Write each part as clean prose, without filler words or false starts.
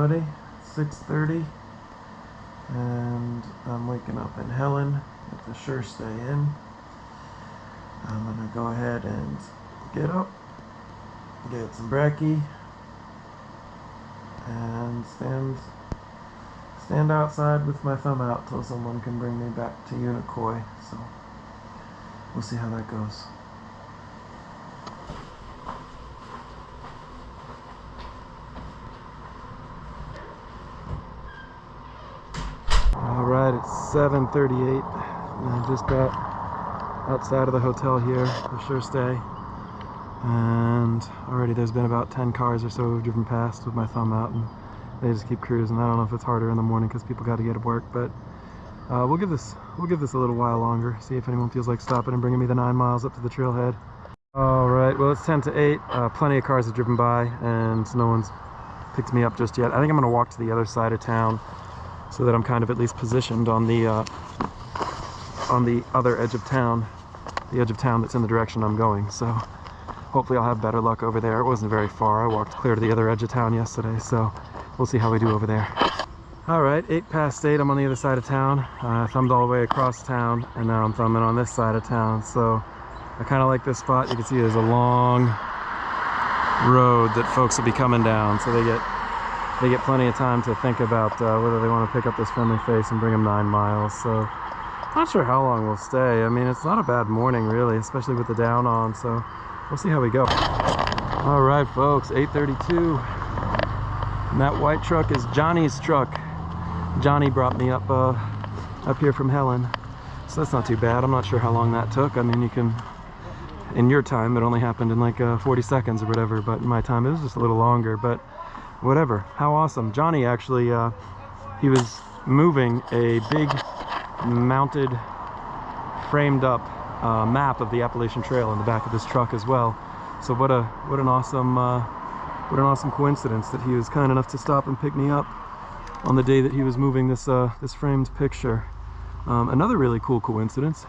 already. 6:30, and I'm waking up in Helen at the Sure Stay Inn. I'm gonna go ahead and get up, get some brekkie, and stand outside with my thumb out till someone can bring me back to Unicoi. So we'll see how that goes. Alright, it's 7:38. I just got outside of the hotel here, the Sure Stay, and already there's been about 10 cars or so who've driven past with my thumb out, and they just keep cruising. I don't know if it's harder in the morning because people got to get to work, but we'll give this a little while longer, see if anyone feels like stopping and bringing me the 9 miles up to the trailhead. Alright, well, it's 10 to 8. Plenty of cars have driven by, and no one's picked me up just yet. I think I'm going to walk to the other side of town so that I'm kind of at least positioned on the other edge of town, the edge of town that's in the direction I'm going. So hopefully I'll have better luck over there. It wasn't very far. I walked clear to the other edge of town yesterday, so we'll see how we do over there. Alright, 8 past 8, I'm on the other side of town. I thumbed all the way across town, and now I'm thumbing on this side of town. So I kind of like this spot. You can see there's a long road that folks will be coming down, so they get plenty of time to think about whether they want to pick up this friendly face and bring them 9 miles. So not sure how long we'll stay. I mean, it's not a bad morning really, especially with the down on, so we'll see how we go. All right, folks, 8:32. And that white truck is Johnny's truck. Johnny brought me up here from Helen, so that's not too bad. I'm not sure how long that took. I mean, you can, in your time, it only happened in like 40 seconds or whatever, but in my time, it was just a little longer, but whatever. How awesome. Johnny actually, he was moving a big mounted, framed up map of the Appalachian Trail in the back of this truck as well. So what an awesome coincidence that he was kind enough to stop and pick me up on the day that he was moving this this framed picture. Another really cool coincidence.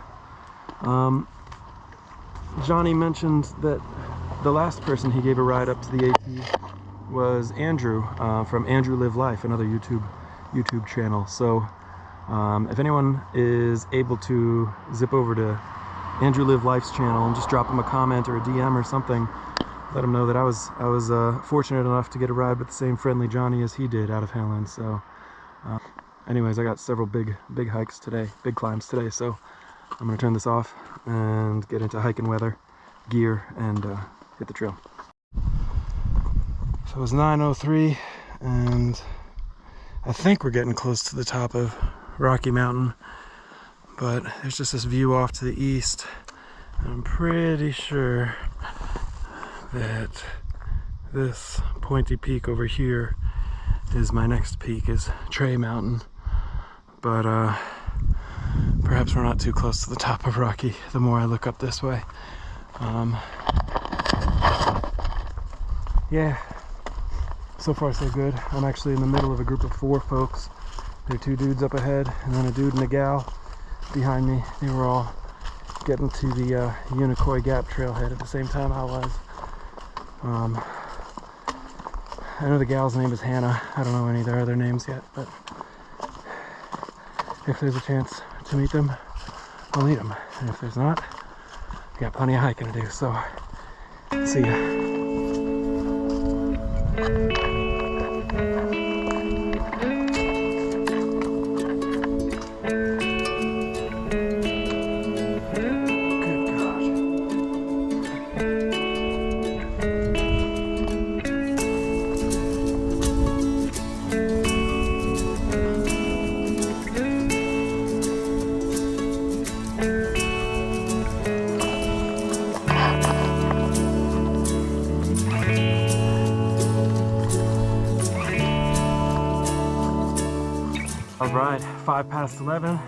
Johnny mentioned that the last person he gave a ride up to the AT was Andrew from Andrew Live Life, another YouTube channel. So if anyone is able to zip over to Andrew Live Life's channel and just drop him a comment or a DM or something, let him know that I was fortunate enough to get a ride with the same friendly Johnny as he did out of Helen. So anyways, I got several big hikes today, big climbs today, so I'm gonna turn this off and get into hiking weather gear and hit the trail. So it was 9:03, and I think we're getting close to the top of Rocky Mountain, but there's just this view off to the east. I'm pretty sure that this pointy peak over here is my next peak, is Trey Mountain, but perhaps we're not too close to the top of Rocky the more I look up this way. Yeah, so far so good. I'm actually in the middle of a group of 4 folks. There are 2 dudes up ahead and then a dude and a gal behind me. They were all getting to the Unicoi Gap trailhead at the same time I was. I know the gal's name is Hannah. I don't know any of their other names yet, but if there's a chance to meet them, I'll meet them. And if there's not, I got plenty of hiking to do, so see ya. All right, 5 past 11,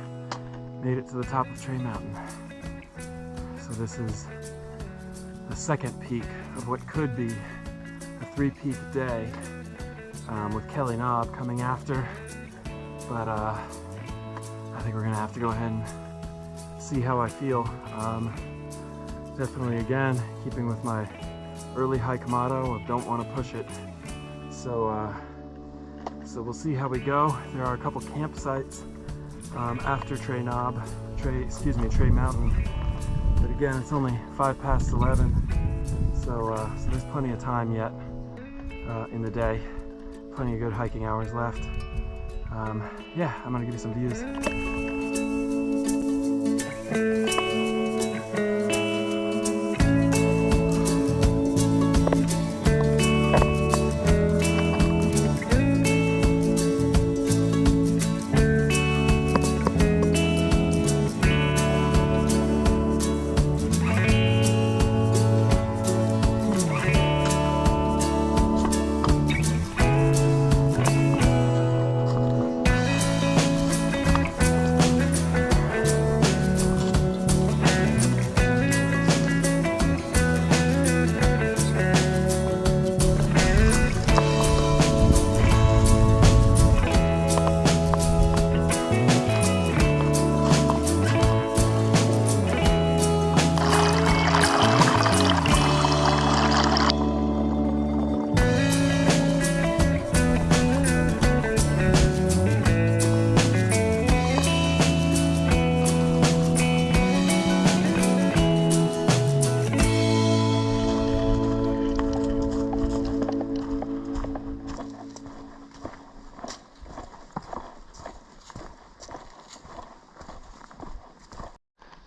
made it to the top of Trey Mountain. So this is the second peak of what could be a 3-peak day, with Kelly Knob coming after. But I think we're gonna have to go ahead and see how I feel. Definitely, again, keeping with my early hike motto of don't want to push it. So So we'll see how we go. There are a couple campsites after Trey Mountain. But again, it's only 11:05, so there's plenty of time yet in the day. Plenty of good hiking hours left. Yeah, I'm gonna give you some views.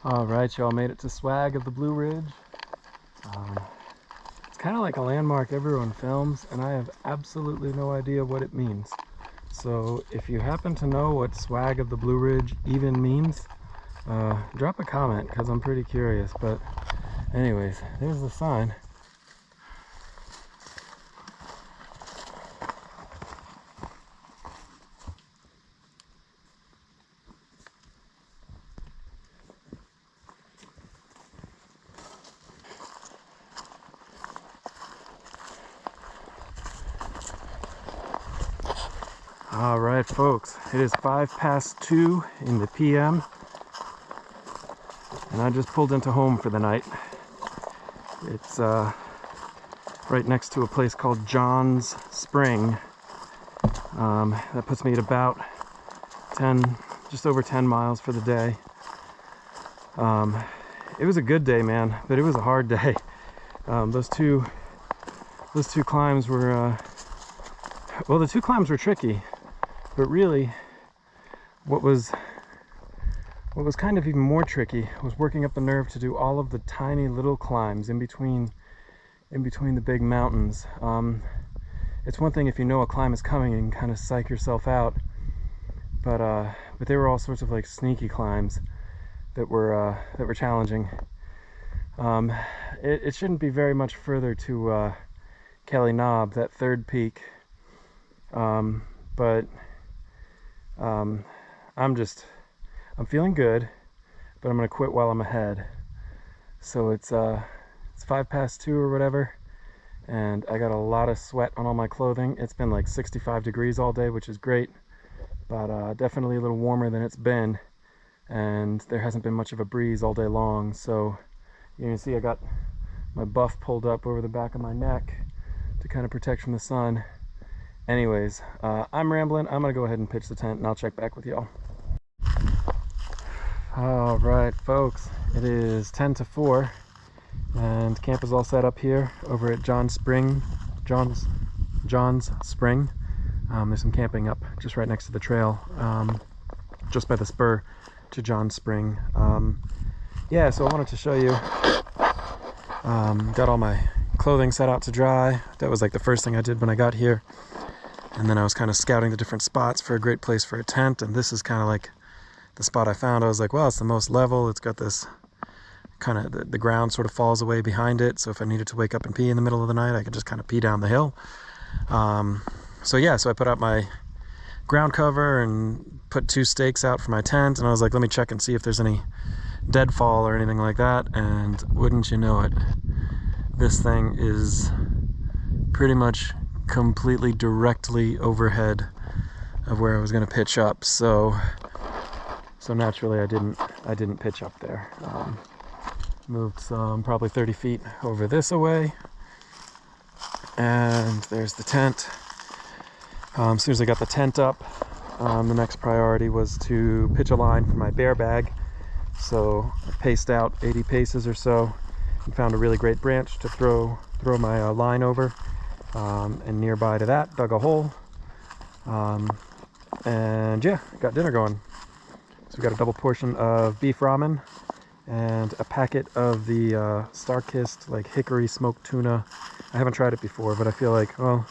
Alright, y'all made it to Swag of the Blue Ridge. It's kind of like a landmark everyone films, and I have absolutely no idea what it means. So if you happen to know what Swag of the Blue Ridge even means, drop a comment, because I'm pretty curious. But anyways, there's the sign. All right, folks, it is 2:05 in the PM, and I just pulled into home for the night. It's right next to a place called John's Spring. That puts me at about just over 10 miles for the day. It was a good day, man, but it was a hard day. Those two climbs were, well, the two climbs were tricky. But really, what was kind of even more tricky was working up the nerve to do all of the tiny little climbs in between the big mountains. It's one thing if you know a climb is coming and kind of psych yourself out, but they were all sorts of like sneaky climbs that were challenging. It shouldn't be very much further to Kelly Knob, that third peak, but I'm feeling good, but I'm gonna quit while I'm ahead. So it's 2:05 or whatever, and I got a lot of sweat on all my clothing. It's been like 65 degrees all day, which is great, but definitely a little warmer than it's been, and there hasn't been much of a breeze all day long. So you can see I got my buff pulled up over the back of my neck to kind of protect from the sun. Anyways, I'm rambling. I'm gonna go ahead and pitch the tent, and I'll check back with y'all. All right, folks, it is 3:50, and camp is all set up here over at John's Spring. There's some camping up just right next to the trail, just by the spur to John's Spring. Yeah, so I wanted to show you. Got all my clothing set out to dry. That was like the first thing I did when I got here. And then I was kind of scouting the different spots for a great place for a tent, and this is kind of like the spot I found. I was like, well, it's the most level. It's got this kind of, the ground sort of falls away behind it, so if I needed to wake up and pee in the middle of the night, I could just kind of pee down the hill. So yeah, so I put out my ground cover and put 2 stakes out for my tent, and I was like, let me check and see if there's any deadfall or anything like that, and wouldn't you know it, this thing is pretty much completely directly overhead of where I was going to pitch up. So naturally I didn't pitch up there. Moved some probably 30 feet over this away, and there's the tent. As soon as I got the tent up, the next priority was to pitch a line for my bear bag. So I paced out 80 paces or so and found a really great branch to throw my line over. And nearby to that, dug a hole. And yeah, got dinner going. So we got a double portion of beef ramen and a packet of the star-kissed like hickory smoked tuna. I haven't tried it before, but I feel like, well,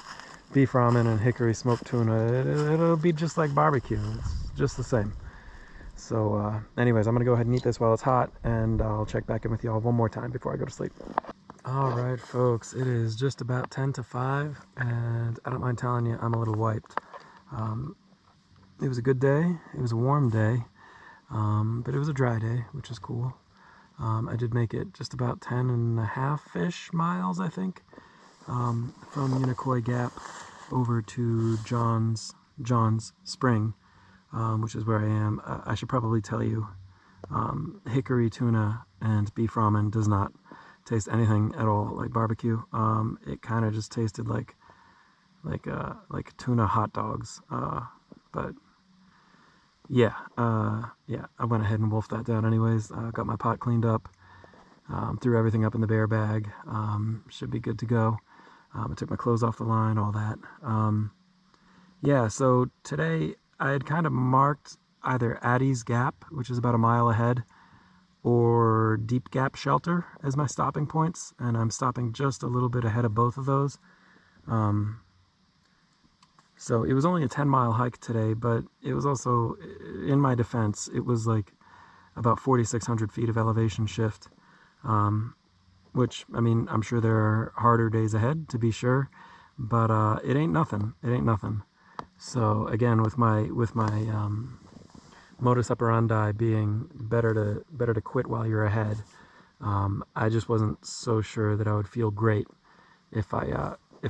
beef ramen and hickory smoked tuna, it'll be just like barbecue. It's just the same. So anyways, I'm gonna go ahead and eat this while it's hot, and I'll check back in with y'all one more time before I go to sleep. All right, folks, it is just about 10 to 5, and I don't mind telling you, I'm a little wiped. It was a good day. It was a warm day, but it was a dry day, which is cool. I did make it just about 10.5-ish miles, I think, from Unicoi Gap over to John's Spring, which is where I am. I should probably tell you, hickory tuna and beef ramen does not taste anything at all like barbecue. It kind of just tasted like tuna hot dogs. But yeah, I went ahead and wolfed that down anyways. Got my pot cleaned up, threw everything up in the bear bag. Should be good to go. I took my clothes off the line, all that. Yeah, so today I had kind of marked either Addie's Gap, which is about a mile ahead, or Deep Gap Shelter as my stopping points, and I'm stopping just a little bit ahead of both of those. So it was only a 10-mile hike today, but it was also, in my defense, it was like about 4,600 feet of elevation shift, which, I mean, I'm sure there are harder days ahead, to be sure, but it ain't nothing. It ain't nothing. So again, with my modus operandi being better to quit while you're ahead, I just wasn't so sure that I would feel great if I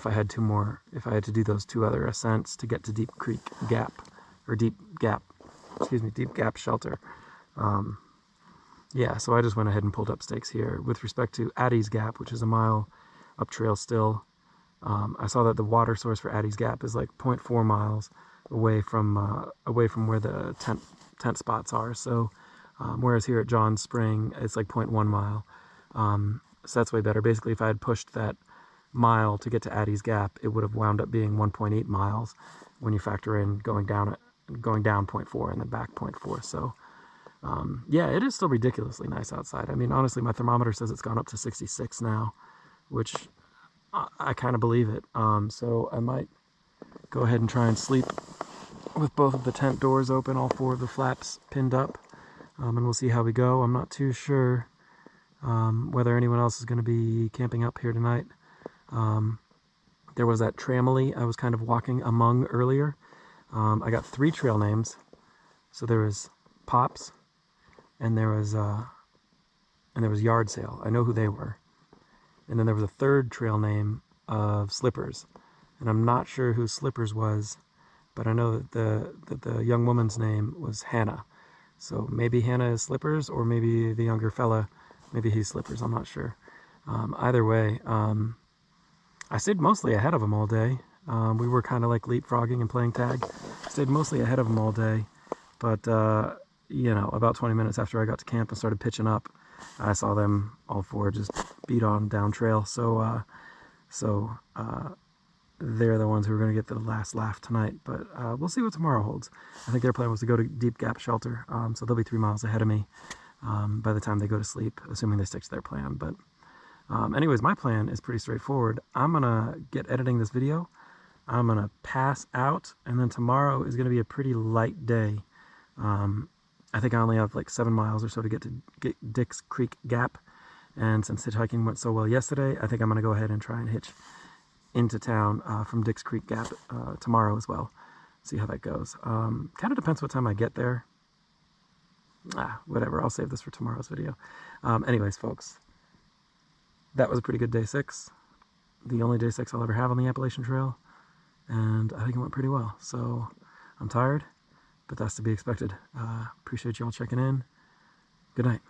had to do those 2 other ascents to get to Deep Gap Shelter. Yeah, so I just went ahead and pulled up stakes here. With respect to Addie's Gap, which is a mile up trail still, I saw that the water source for Addie's Gap is like 0.4 miles away from where the tent spots are. So whereas here at John's Spring, it's like 0.1 mile. So that's way better. Basically, if I had pushed that mile to get to Addie's Gap, it would have wound up being 1.8 miles when you factor in going down 0.4 and then back 0.4. So yeah, it is still ridiculously nice outside. I mean, honestly, my thermometer says it's gone up to 66 now, which I kind of believe it. So I might go ahead and try and sleep with both of the tent doors open, all 4 of the flaps pinned up, and we'll see how we go. I'm not too sure whether anyone else is going to be camping up here tonight. There was that tramily I was kind of walking among earlier. I got 3 trail names. So there was Pops, and there was Yard Sale. I know who they were. And then there was a 3rd trail name of Slippers, and I'm not sure who Slippers was, but I know that the young woman's name was Hannah. So maybe Hannah is Slippers, or maybe the younger fella, maybe he's Slippers. I'm not sure. Either way, I stayed mostly ahead of them all day. We were kind of like leapfrogging and playing tag. Stayed mostly ahead of them all day, but you know, about 20 minutes after I got to camp and started pitching up, I saw them all 4 just beat on down trail. So they're the ones who are going to get the last laugh tonight. But we'll see what tomorrow holds. I think their plan was to go to Deep Gap Shelter, so they'll be 3 miles ahead of me by the time they go to sleep, assuming they stick to their plan. But anyways, my plan is pretty straightforward. I'm going to get editing this video. I'm going to pass out, and then tomorrow is going to be a pretty light day. I think I only have like 7 miles or so to get Dix Creek Gap, and since hitchhiking went so well yesterday, I think I'm going to go ahead and try and hitch into town from Dix Creek Gap tomorrow as well. See how that goes. Kind of depends what time I get there. Whatever, I'll save this for tomorrow's video. Anyways, folks, that was a pretty good day 6. The only day 6 I'll ever have on the Appalachian Trail, and I think it went pretty well. So I'm tired, but that's to be expected. Appreciate y'all checking in. Good night.